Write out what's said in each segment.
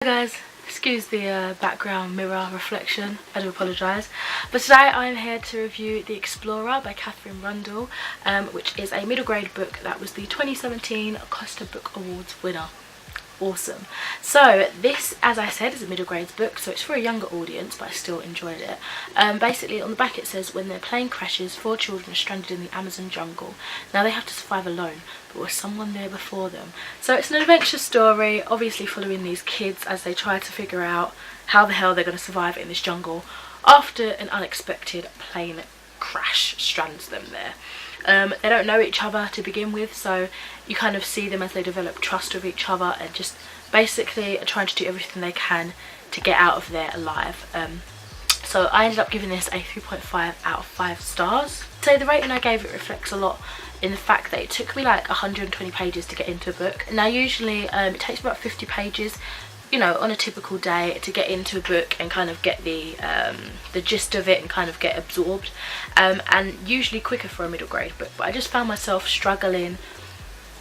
Hi guys, excuse the background mirror reflection, I do apologise. But today I'm here to review The Explorer by Katherine Rundell, which is a middle grade book that was the 2017 Acosta Book Awards winner. Awesome. So this, as I said, is a middle grade book, so it's for a younger audience, but I still enjoyed it. Basically on the back it says, when their plane crashes, 4 children are stranded in the Amazon jungle. Now they have to survive alone, but was someone there before them? So it's an adventure story, obviously following these kids as they try to figure out how the hell they're going to survive in this jungle after an unexpected plane crash strands them there. They don't know each other to begin with, so you kind of see them as they develop trust with each other and just basically are trying to do everything they can to get out of there alive. So I ended up giving this a 3.5 out of 5 stars. So the rating I gave it reflects a lot in the fact that it took me like 120 pages to get into a book. Now usually it takes about 50 pages, you know, on a typical day to get into a book and kind of get the gist of it and kind of get absorbed, and usually quicker for a middle grade book, but I just found myself struggling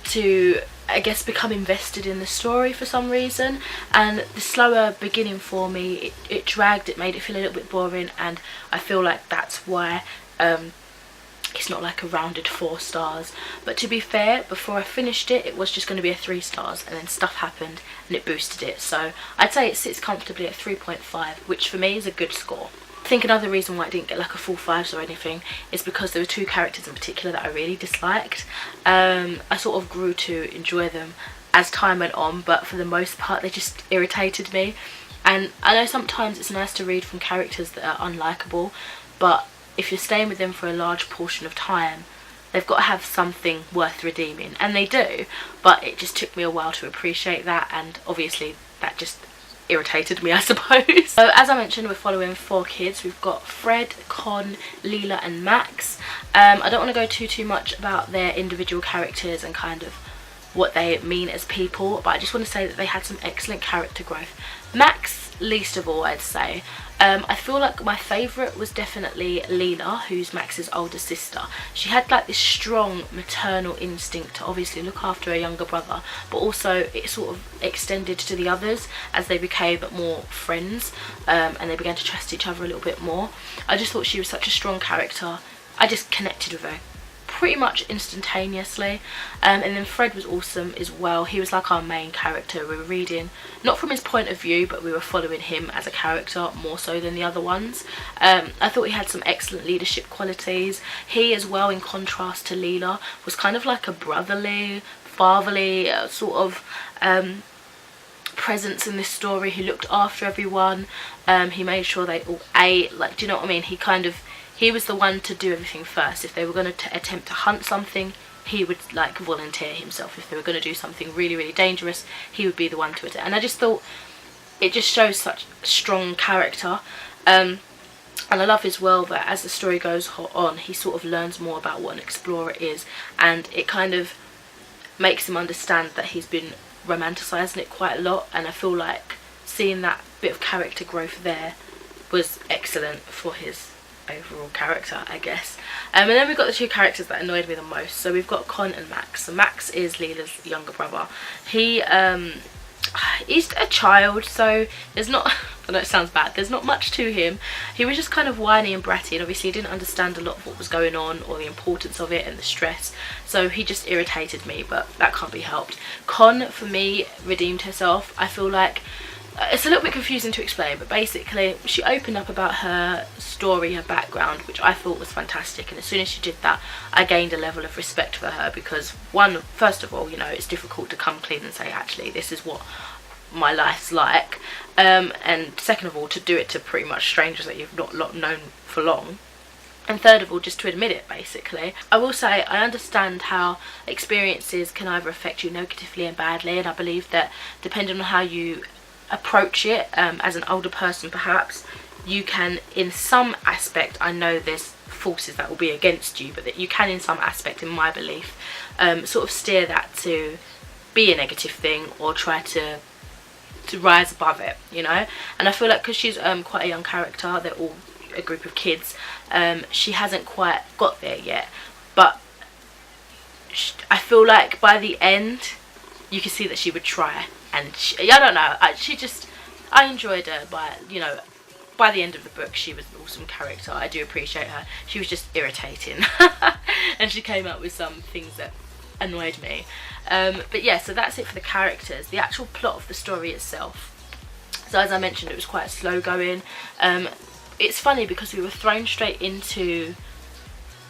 to, I guess, become invested in the story for some reason, and the slower beginning for me, it dragged, it made it feel a little bit boring, and I feel like that's why it's not like a rounded 4 stars. But to be fair, before I finished it, it was just going to be a 3 stars, and then stuff happened and it boosted it. So I'd say it sits comfortably at 3.5, which for me is a good score. I think another reason why I didn't get like a full 5s or anything is because there were 2 characters in particular that I really disliked. I sort of grew to enjoy them as time went on, but for the most part they just irritated me. And I know sometimes it's nice to read from characters that are unlikable, but if you're staying with them for a large portion of time, they've got to have something worth redeeming, and they do, but it just took me a while to appreciate that, and obviously that just irritated me, I suppose. So as I mentioned, we're following 4 kids. We've got Fred, Con, Leela and Max. I don't want to go too much about their individual characters and kind of what they mean as people, but I just want to say that they had some excellent character growth. Max least of all, I'd say. I feel like my favourite was definitely Leela, who's Max's older sister. She had like this strong maternal instinct to obviously look after her younger brother, but also it sort of extended to the others as they became more friends, and they began to trust each other a little bit more. I just thought she was such a strong character. I just connected with her pretty much instantaneously. And then Fred was awesome as well. He was like our main character. We were reading not from his point of view, but we were following him as a character more so than the other ones. I thought he had some excellent leadership qualities. He as well, in contrast to Leela, was kind of like a brotherly, fatherly sort of presence in this story. He looked after everyone. He made sure they all ate, like, do you know what I mean? He was the one to do everything first. If they were going to attempt to hunt something, he would like volunteer himself. If they were going to do something really, really dangerous, he would be the one to attack. And I just thought it just shows such strong character. And I love as well that as the story goes on, he sort of learns more about what an explorer is, and it kind of makes him understand that he's been romanticising it quite a lot. And I feel like seeing that bit of character growth there was excellent for his overall character, I guess. And then we've got the 2 characters that annoyed me the most. So we've got Con and Max. So Max is Leela's younger brother. He's a child, so there's not I know it sounds bad, there's not much to him. He was just kind of whiny and bratty, and obviously he didn't understand a lot of what was going on or the importance of it and the stress, so he just irritated me, but that can't be helped. Con, for me, redeemed herself. I feel like it's a little bit confusing to explain, but basically she opened up about her story, her background, which I thought was fantastic, and as soon as she did that, I gained a level of respect for her, because first of all, you know, it's difficult to come clean and say, actually, this is what my life's like, and second of all, to do it to pretty much strangers that you've not known for long, and third of all, just to admit it, basically. I will say I understand how experiences can either affect you negatively and badly, and I believe that depending on how you approach it, as an older person perhaps, you can in some aspect, I know there's forces that will be against you, but that you can in some aspect, in my belief, sort of steer that to be a negative thing or try to rise above it, you know. And I feel like because she's quite a young character, they're all a group of kids, she hasn't quite got there yet, but I feel like by the end you can see that she would try. And I don't know, she just, I enjoyed her, but you know, by the end of the book she was an awesome character. I do appreciate her. She was just irritating and she came up with some things that annoyed me. But yeah, so that's it for the characters. The actual plot of the story itself, so as I mentioned, it was quite slow going. It's funny because we were thrown straight into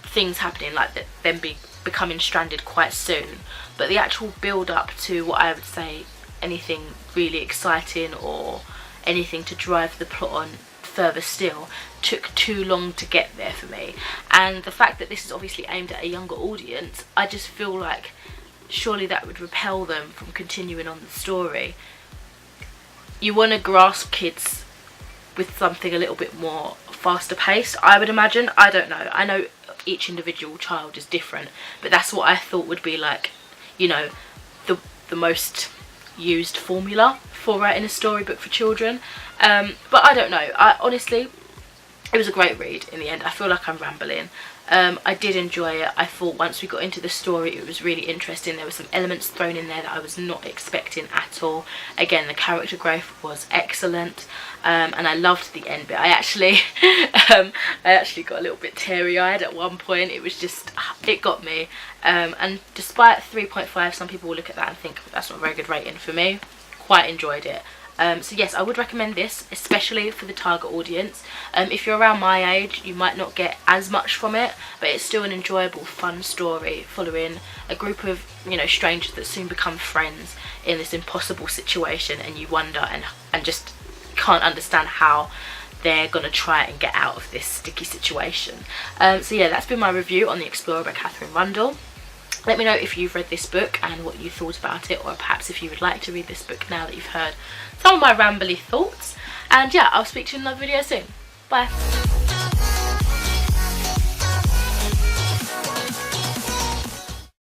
things happening, like them becoming stranded quite soon, but the actual build up to what I would say anything really exciting or anything to drive the plot on further still took too long to get there for me. And the fact that this is obviously aimed at a younger audience, I just feel like surely that would repel them from continuing on the story. You want to grasp kids with something a little bit more faster paced, I would imagine. I don't know, I know each individual child is different, but that's what I thought would be like, you know, the most used formula for writing a storybook for children. But I don't know, honestly it was a great read in the end. I feel like I'm rambling. I did enjoy it. I thought once we got into the story it was really interesting. There were some elements thrown in there that I was not expecting at all. Again, the character growth was excellent, and I loved the end bit. I actually got a little bit teary-eyed at one point. It was just, it got me. And despite 3.5, some people will look at that and think that's not a very good rating. For me, quite enjoyed it. So yes, I would recommend this, especially for the target audience. If you're around my age, you might not get as much from it, but it's still an enjoyable, fun story following a group of, you know, strangers that soon become friends in this impossible situation, and you wonder and just can't understand how they're gonna try and get out of this sticky situation. So yeah, that's been my review on The Explorer by Katherine Rundell. Let me know if you've read this book and what you thought about it, or perhaps if you would like to read this book now that you've heard some of my rambly thoughts. And yeah, I'll speak to you in another video soon. Bye.